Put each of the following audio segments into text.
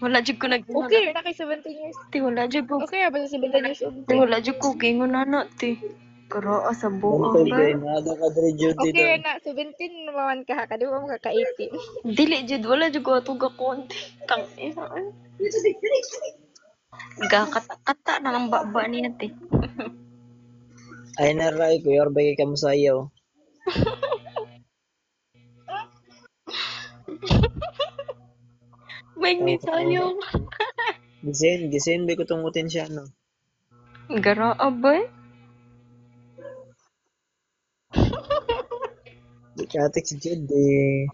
Wala jud ko Okay, na kay 17 years. Ti wala jud ko. Okay, ba sa 17 years old? Ti wala jud ko gingon na ti. Karo sa buo Bantay ba? kay nada ka dre Judy Okay, daw. na 17 naman ka, kadi mo ka 18. Dili jud wala jud ko atog konti. Tang ina. Gakata-kata na ng baba niya ti. Ay na ray ko yor bagay ka masayaw. May Taw ni ka. sayo. Gisen ba ko tungutin siya no. Gara abay. Di katik si Judy.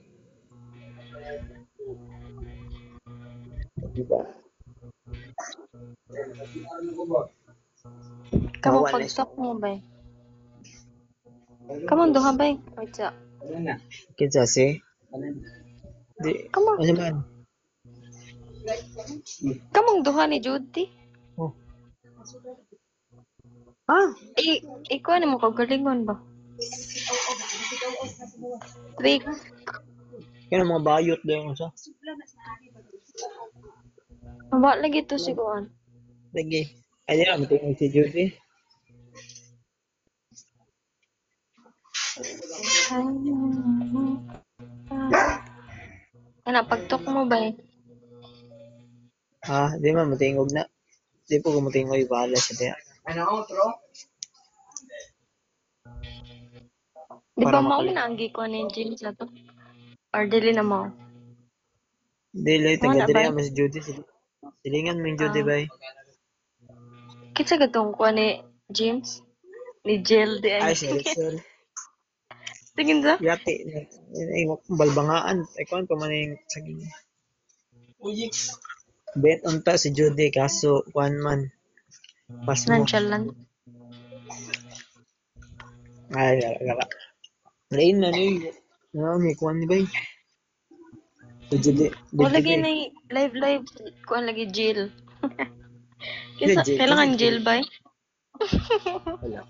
Diba? Kamo Bawa na siya. pagtok mo bay. Kamo duha bay. Wait sa. Kinsa si? Di. Kamo. Ano man? Kamong duha ni Judy. Oh. Ah, Ikaw ni mo kagalingon ba? Trick. kaya mga bayot daw yung sa. Maba lagi to si Kuan. Lagi. Ay, di na, matingin si Judy. Ana pagtok mo bay. Ah, di man, matingog na. Di po ko matingoy, bahala siya diya. Di Para ba mao makalit. na ang gikuan ni James na to? Or dili na mo? Di lang, Mo taga na diri bay? ama si Judy. Silingan mo yung Judy, Ah, bay. kitsa gatong kuan ni James? Ni Jel di ay. Ay, si Rachel. Tingin sa? Yati. Ay, balbangaan. Ay, kuhan pa man yung saging. Bet unta si Judy, kaso, kuhan man. Pas mo. Nonchalant. Ay, gara. Lain na niyo. Ano, may kuhan ni bay. Si Judy. Wala Judy, lagi bay. na live kuan lagi Jill. Hindi, Kisa kailangan Jill bay? Wala.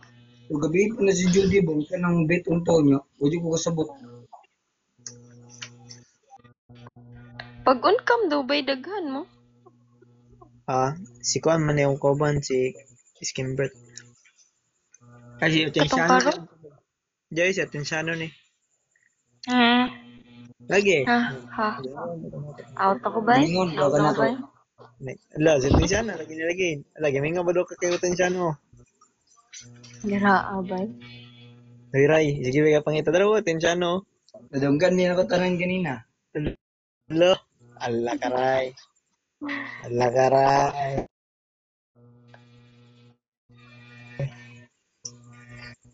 Kung gabi pa na si Judy, bang ka ng bet unto niya, pwede ko kasabot. Pag uncam daw bay daghan mo. Ah, si kuhan man yung kauban, si Skimbert. Kasi Katong Atensyano karo. niya. Diyan si Atensyano ni. Hmm. Lagi. Ha, ha. Out ako bay? Lingon, Out baga na ako to. bay? Ala, si Atensyano, lagi nilagay. Lagi, may nga ba daw kay Atensyano? Gira bay. Ray, sige ba pangita dalawa, Atensyano. Nadunggan niya ako tanan ganina. Lo, ala karay. Ala karay.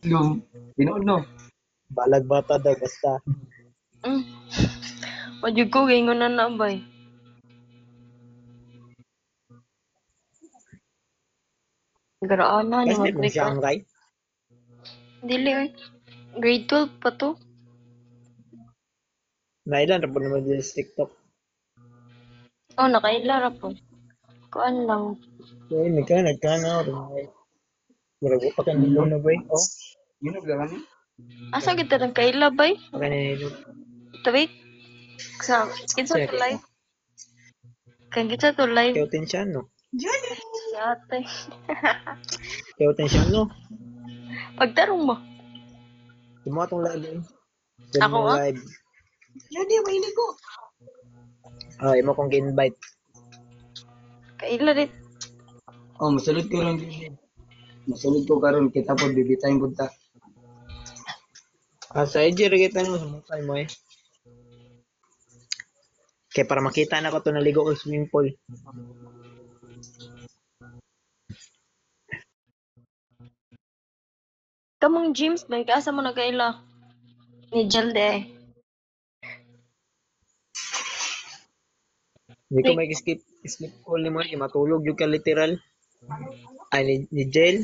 Yung, tinood no. Balag bata daw basta. Mm. Wajud ko gingon na bay. Garaan na ni Kasi mo siya mag-record. ang Ray. Dili oy. Grade 12 pa to. Nailan, rapon naman din sa TikTok. Oh, nakailara po. Kuan lang. Eh, nagkana, rin. Murago pa kan nilo na bay. Oh, Yun ang garan. Asa kita nagkaila bay? pa kan nilo. Tawik. Sa kinsa Siya to live? Kan kinsa to live? kay Atensyano. Si ate. Kay Atensyano. Pagtarong mo. Tumuha tong live eh. Ako Tumuha ah. live. Ah, imo kong invite. Kaila rin. Oh, masulod ko ron. Masulod ko karon kita po bibitayin punta. Ah, sa IG, kita mo sa mukha mo eh. Kaya para makita na ko to naligo ko sa swimming pool. Kamong James bay asa mo nagkaila? Ni Jelde eh. Hindi ko may skip call ni mo eh. Matulog yung ka literal. Ay, ni Jel.